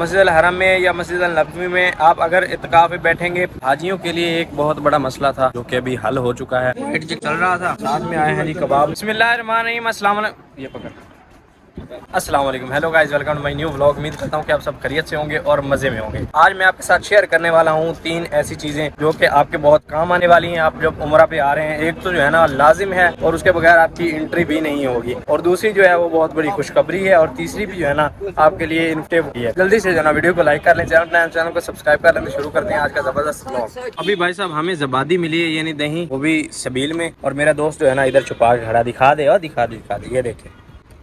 मस्जिद अल हरम में या मस्जिद अल नबवी में आप अगर इत्काफ में बैठेंगे, हाजियों के लिए एक बहुत बड़ा मसला था जो कि अभी हल हो चुका है। वाइट चल रहा था, साथ में आए हैं जी कबाब। बिस्मिल्लाहिर्रहमानिर्रहीम, अस्सलाम वालेकुम। ये पकड़। अस्सलाम वालेकुम, hello guys, welcome to my new vlog. उम्मीद करता हूँ कि आप सब खैरियत से होंगे और मज़े में होंगे। आज मैं आपके साथ शेयर करने वाला हूँ 3 ऐसी चीज़ें जो कि आपके बहुत काम आने वाली हैं आप जब उम्रा पे आ रहे हैं। एक तो जो है ना लाजिम है और उसके बगैर आपकी एंट्री भी नहीं होगी, और दूसरी जो है वो बहुत बड़ी खुशखबरी है, और तीसरी भी जो है ना आपके लिए इन्फिटेबल है। जल्दी से जो है ना वीडियो को लाइक कर लें, चैनल को सब्सक्राइब कर लें। शुरू करते हैं आज का ज़बरदस्त व्लॉग। अभी भाई साहब हमें ज़बादी मिली है, यानी दही, वो भी सबील में, और मेरा दोस्त जो है ना इधर छुपा के खड़ा। दिखा दे, और दिखा दे, ये देखे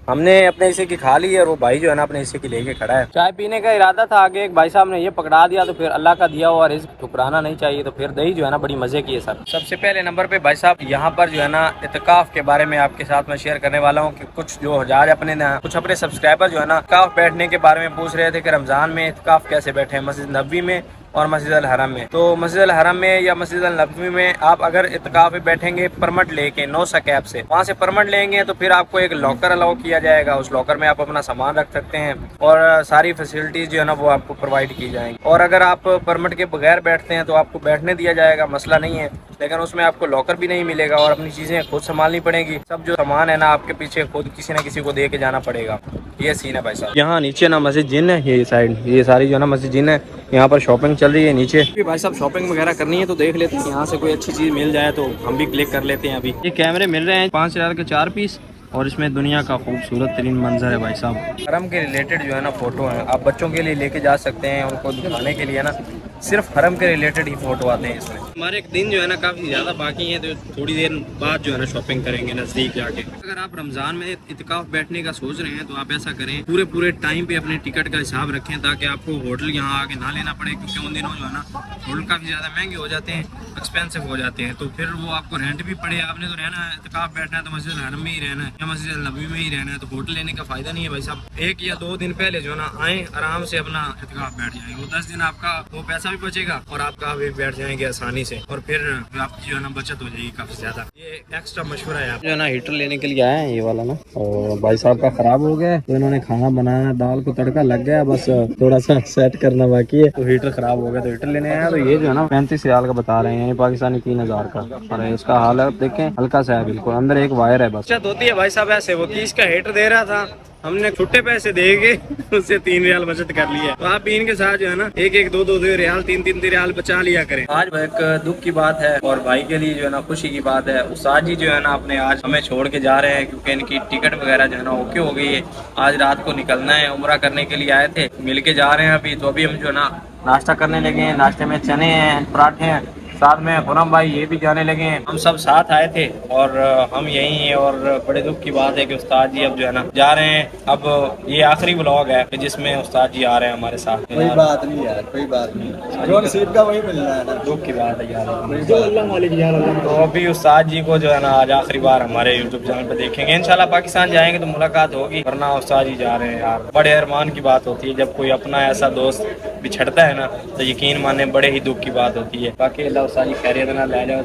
हमने अपने हिस्से की खा ली है और वो भाई जो है ना अपने हिस्से की लेके खड़ा है। चाय पीने का इरादा था, आगे एक भाई साहब ने ये पकड़ा दिया, तो फिर अल्लाह का दिया हुआ रिज़्क ठुकराना नहीं चाहिए। तो फिर दही जो है ना बड़ी मज़े की है सर। सबसे पहले नंबर पे भाई साहब यहाँ पर जो है ना इत्काफ के बारे में आपके साथ मैं शेयर करने वाला हूँ कि कुछ जो हजार कुछ अपने सब्सक्राइबर जो है ना इत्काफ बैठने के बारे में पूछ रहे थे कि रमज़ान में इत्काफ कैसे बैठे, मस्जिद नबवी में और मस्जिद अल हरम में। तो मस्जिद अल हरम में या मस्जिद अल नबवी में आप अगर इत्काफ में बैठेंगे परमिट लेके नौसा कैब से, वहाँ से परमिट लेंगे तो फिर आपको एक लॉकर अलाउ किया जाएगा। उस लॉकर में आप अपना सामान रख सकते हैं और सारी फैसिलिटीज़ जो है ना वो आपको प्रोवाइड की जाएंगी। और अगर आप परमिट के बगैर बैठते हैं तो आपको बैठने दिया जाएगा, मसला नहीं है, लेकिन उसमें आपको लॉकर भी नहीं मिलेगा और अपनी चीज़ें खुद संभालनी पड़ेगी। सब जो सामान है ना आपके पीछे खुद किसी न किसी को दे के जाना पड़ेगा। ये सीन है भाई साहब। यहाँ नीचे ना मस्जिद जिन है, ये साइड ये सारी जो है ना मस्जिद जिन है, यहाँ पर शॉपिंग चल रही है नीचे। भाई साहब शॉपिंग वगैरह करनी है तो देख लेते हैं, यहाँ से कोई अच्छी चीज़ मिल जाए तो हम भी क्लिक कर लेते हैं। अभी ये कैमरे मिल रहे हैं 5000 के 4 पीस, और इसमें दुनिया का खूबसूरत तरीन मंजर है भाई साहब। हरम के रिलेटेड जो है ना फ़ोटो है, आप बच्चों के लिए लेके जा सकते हैं, उनको दिखाने के लिए ना सिर्फ हरम के रिलेटेड ही फ़ोटो आते हैं इसमें। हमारे एक दिन जो है ना काफ़ी ज़्यादा बाकी है, तो थोड़ी देर बाद जो है ना शॉपिंग करेंगे नज़दीक जाके। अगर आप रमज़ान में इत्काफ बैठने का सोच रहे हैं तो आप ऐसा करें, पूरे टाइम पे अपने टिकट का हिसाब रखें ताकि आपको होटल यहाँ आके ना लेना पड़े, क्योंकि उन दिनों जो है ना होटल काफ़ी ज़्यादा महंगे हो जाते हैं, एक्सपेंसिव हो जाते हैं। तो फिर वो आपको रेंट भी पड़े। आपने तो रहना है इत्काफ बैठना है तो मस्जिद अल हरम में ही रहना है या मस्जिद अल नबवी में ही रहना है, तो होटल लेने का फ़ायदा नहीं है भाई साहब। 1 या 2 दिन पहले जो है ना आए, आराम से अपना इत्काफ बैठ जाएंगे, वो 10 दिन आपका वो पैसा भी बचेगा और आपका भी बैठ जाएंगे आसानी से, और फिर आपकी जो है ना बचत हो जाएगी काफ़ी ज़्यादा। ये एक्स्ट्रा मशवरा है। आप जो है ना हीटर लेने के लिए आए हैं ये वाला ना, और भाई साहब का ख़राब हो गया है तो इन्होंने खाना बनाया, दाल को तड़का लग गया, बस थोड़ा सा सेट करना बाकी है। तो हीटर ख़राब हो गया तो हीटर लेने आया। तो ये जो है ना 35 रियाल का बता रहे हैं, पाकिस्तानी 3000 का, और इसका हालत देखें हल्का सा है बिल्कुल, अंदर एक वायर है बस। बचत होती है भाई साहब ऐसे। वो 30 का हीटर दे रहा था, हमने छुट्टे पैसे देके उससे 3 रियाल बचत कर लिया। तो आप भी इनके साथ जो है ना 1-1, 2-2 रियाल, 3-3 रियाल बचा लिया करें। आज एक दुख की बात है और भाई के लिए जो है ना खुशी की बात है। उस्ताद जी जो है ना अपने आज हमें छोड़ के जा रहे हैं, क्योंकि इनकी टिकट वगैरह जो है ना ओके हो गई है। आज रात को निकलना है, उम्रा करने के लिए आए थे, मिल के जा रहे हैं अभी। तो अभी हम जो है ना नाश्ता करने लगे हैं। नाश्ते में चने हैं, पराठे हैं, साथ में खुरम भाई ये भी जाने लगे हैं। हम सब साथ आए थे और हम यही हैं, और बड़े दुख की बात है कि उस्ताद जी अब जो है ना जा रहे हैं। अब ये आखिरी व्लॉग है जिसमें उस्ताद जी आ रहे हैं हमारे साथ। कोई बात नहीं यार, कोई बात नहीं, जो नसीब का वही मिलना है ना। दुख की बात है यार, जो अल्लाह मालिक यार। तो अभी उस्ताद जी को जो है ना आज आखिरी बार हमारे यूट्यूब चैनल पे देखेंगे। इंशाल्लाह पाकिस्तान जाएंगे तो मुलाकात होगी, वरना उस्ताद जी जा रहे हैं यार। बड़े अरमान की बात होती है जब कोई अपना ऐसा दोस्त बिछड़ता है ना, तो यकीन माने बड़े ही दुख की बात होती है। बाकी अल्लाह सारी खैरियत ना ले जाओ।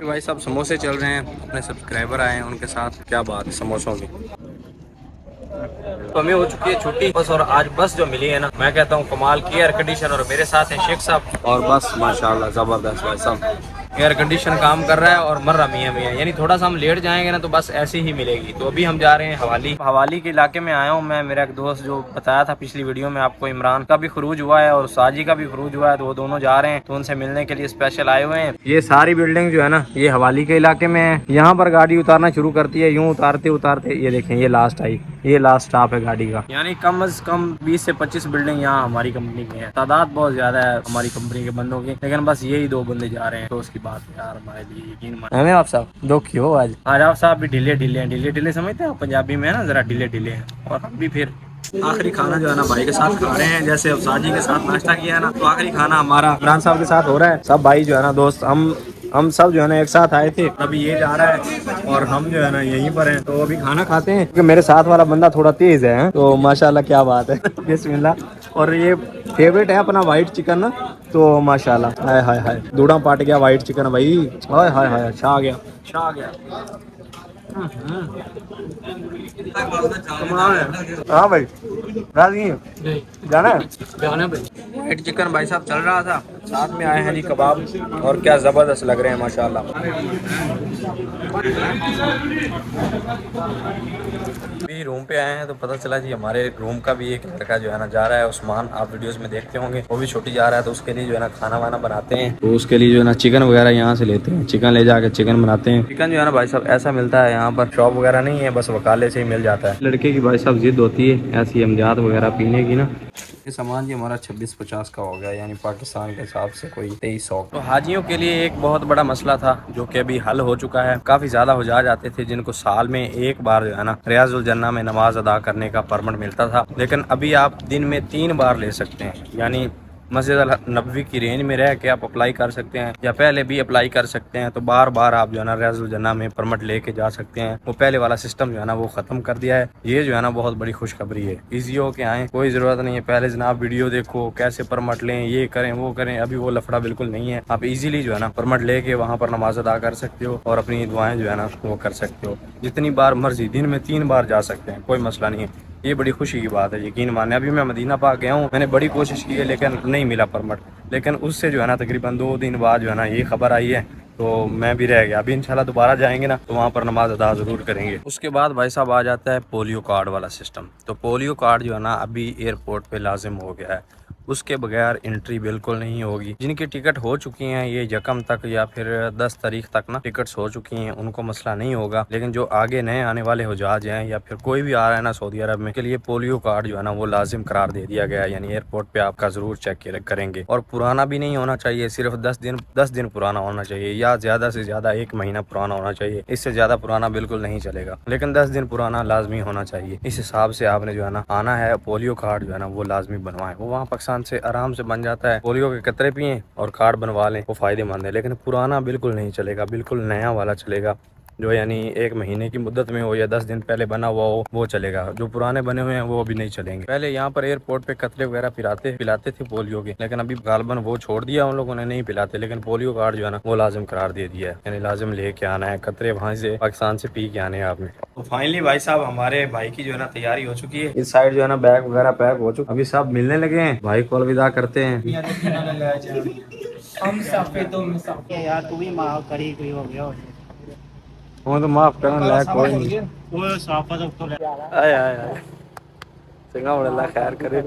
भाई साहब समोसे चल रहे हैं, अपने सब्सक्राइबर आए हैं उनके साथ। क्या बात है समोसों की। तो हमें हो चुकी है छुट्टी बस, और आज बस जो मिली है ना, मैं कहता हूँ कमाल की। एयर कंडीशन और मेरे साथ हैं शेख साहब, और बस माशाल्लाह जबरदस्त भाई साहब। एयर कंडीशन काम कर रहा है और मर रहा मियाँ मियाँ, यानी थोड़ा सा हम लेट जाएंगे ना तो बस ऐसे ही मिलेगी। तो अभी हम जा रहे हैं हवाली के इलाके में आया हूँ मैं। मेरा एक दोस्त जो बताया था पिछली वीडियो में आपको, इमरान का भी खरूज हुआ है और साजी का भी खरूज हुआ है, तो वो दोनों जा रहे हैं, तो उनसे मिलने के लिए स्पेशल आए हुए हैं। ये सारी बिल्डिंग जो है ना ये हवाली के इलाके में है। यहाँ पर गाड़ी उतारना शुरू करती है, यूँ उतारते उतारते ये देखें, ये लास्ट आई, ये लास्ट स्टॉप है गाड़ी का। यानी कम से कम 20 से 25 बिल्डिंग यहाँ हमारी कंपनी की है। तादाद बहुत ज्यादा है हमारी कंपनी के बंदों की, लेकिन बस यही 2 बंदे जा रहे हैं, तो उसकी बात है यार हमारे लिए यकीन माने। हमें आप साहब दुख क्यों आज आप साहब भी ढीले ढीले समझते हैं पंजाबी में है ना, जरा ढीले हैं। और हम भी फिर आखिरी खाना जो है ना भाई के साथ खा रहे हैं, जैसे उस्ताद जी के साथ नाश्ता किया है ना, तो आखिरी खाना हमारा इमरान साहब के साथ हो रहा है। सब भाई जो है ना दोस्त, हम सब जो है ना एक साथ आए थे। अभी ये जा रहा है और हम जो है ना यहीं पर हैं, तो अभी खाना खाते हैं, क्योंकि मेरे साथ वाला बंदा थोड़ा तेज है, तो माशाल्लाह क्या बात है। बिस्मिल्लाह। और ये फेवरेट है अपना वाइट चिकन ना, तो माशाल्लाह हाय हाय हाय दूड़ा पाट गया वाइट चिकन भाई, हाय हाय हाय छा गया। हाँ भाई, राजी जाना है? व्हाइट चिकन भाई साहब चल रहा था, साथ में आए हैं जी कबाब, और क्या ज़बरदस्त लग रहे हैं माशाल्लाह। अभी रूम पे आए हैं तो पता चला जी हमारे रूम का भी एक लड़का जो है ना जा रहा है, उस्मान, आप वीडियोस में देखते होंगे, वो भी छोटी जा रहा है, तो उसके लिए जो है ना खाना वाना बनाते हैं। तो उसके लिए जो है ना चिकन वगैरह यहाँ से लेते हैं, चिकन ले जाकर चिकन बनाते हैं। चिकन जो है ना भाई साहब ऐसा मिलता है यहाँ पर, शॉप वगैरह नहीं है, बस वकाले से ही मिल जाता है। लड़के की भाई साहब जिद होती है ऐसी अमजाद वगैरह पीने की ना। ये सामान जी हमारा 2650 का हो गया, यानी पाकिस्तान के हिसाब से कोई 2300। तो हाजियों के लिए एक बहुत बड़ा मसला था जो कि अभी हल हो चुका है। काफी ज्यादा हो जाते थे जिनको साल में एक बार जो है ना रियाजुल जन्ना में नमाज अदा करने का परमिट मिलता था, लेकिन अभी आप दिन में 3 बार ले सकते हैं। यानी मस्जिद अल नबवी की रेंज में रह के आप अप्लाई कर सकते हैं, या पहले भी अप्लाई कर सकते हैं। तो बार बार आप जो है ना रियाजुल जन्ना में परमिट लेके जा सकते हैं। वो पहले वाला सिस्टम जो है ना वो खत्म कर दिया है। ये जो है ना बहुत बड़ी खुशखबरी है। इजी हो के आए, कोई ज़रूरत नहीं है पहले जनाब वीडियो देखो कैसे परमिट लें, ये करें वो करें, अभी वो लफड़ा बिल्कुल नहीं है। आप इजीली जो है ना परमिट लेके वहाँ पर नमाज अदा कर सकते हो और अपनी दुआएं जो है ना वो कर सकते हो। जितनी बार मर्जी, दिन में 3 बार जा सकते हैं, कोई मसला नहीं है। ये बड़ी खुशी की बात है, यकीन माने। अभी मैं मदीना पाक गया हूँ, मैंने बड़ी कोशिश की है लेकिन नहीं मिला परमिट। लेकिन उससे जो है ना तकरीबन 2 दिन बाद जो है ना ये खबर आई है, तो मैं भी रह गया। अभी इंशाल्लाह दोबारा जाएंगे ना तो वहाँ पर नमाज अदा ज़रूर करेंगे। उसके बाद भाई साहब आ जाता है पोलियो कार्ड वाला सिस्टम। तो पोलियो कार्ड जो है ना अभी एयरपोर्ट पे लाजिम हो गया है, उसके बगैर एंट्री बिल्कुल नहीं होगी। जिनकी टिकट हो चुकी हैं ये यकम तक या फिर 10 तारीख तक ना टिकट्स हो चुकी हैं, उनको मसला नहीं होगा। लेकिन जो आगे नए आने वाले हुजाज हैं या फिर कोई भी आ रहा है ना सऊदी अरब में, के लिए पोलियो कार्ड जो है ना वो लाजिम करार दे दिया गया है। यानी एयरपोर्ट पे आपका जरूर चेक करेंगे, और पुराना भी नहीं होना चाहिए, सिर्फ 10 दिन पुराना होना चाहिए, या ज्यादा से ज्यादा 1 महीना पुराना होना चाहिए। इससे ज्यादा पुराना बिल्कुल नहीं चलेगा, लेकिन 10 दिन पुराना लाजमी होना चाहिए। इस हिसाब से आपने जो है ना आना है। पोलियो कार्ड जो है ना वो लाजमी बनवाएं, वो वहाँ पाकिस्तान से आराम से बन जाता है। पोलियो के कतरे पिए और कार्ड बनवा लें, वो फायदेमंद है। लेकिन पुराना बिल्कुल नहीं चलेगा, बिल्कुल नया वाला चलेगा, जो यानी 1 महीने की मुद्दत में हो या 10 दिन पहले बना हुआ हो, वो चलेगा। जो पुराने बने हुए हैं वो अभी नहीं चलेंगे। पहले यहाँ पर एयरपोर्ट पे कतरे वगैरह पिलाते थे पोलियो के, लेकिन अभी गालबन वो छोड़ दिया उन लोगों ने, नहीं पिलाते। लेकिन पोलियो कार्ड जो है ना वो लाजिम करार दे दिया है, यानी लाजिम लेके आना है। कतरे वहाँ से पाकिस्तान से पी के आने हैं आपने। तो फाइनली भाई साहब हमारे भाई की जो है ना तैयारी हो चुकी है। इस साइड जो है ना बैग वगैरह पैक हो चुका, अभी सब मिलने लगे हैं। भाई को अलविदा करते हैं। हम साफे तो यार तू भी माफ करी कोई हो गया वो तो माफ करने लायक कोई नहीं। वो साफा तो आए आए आए, चंगा बड़ा खैर करे।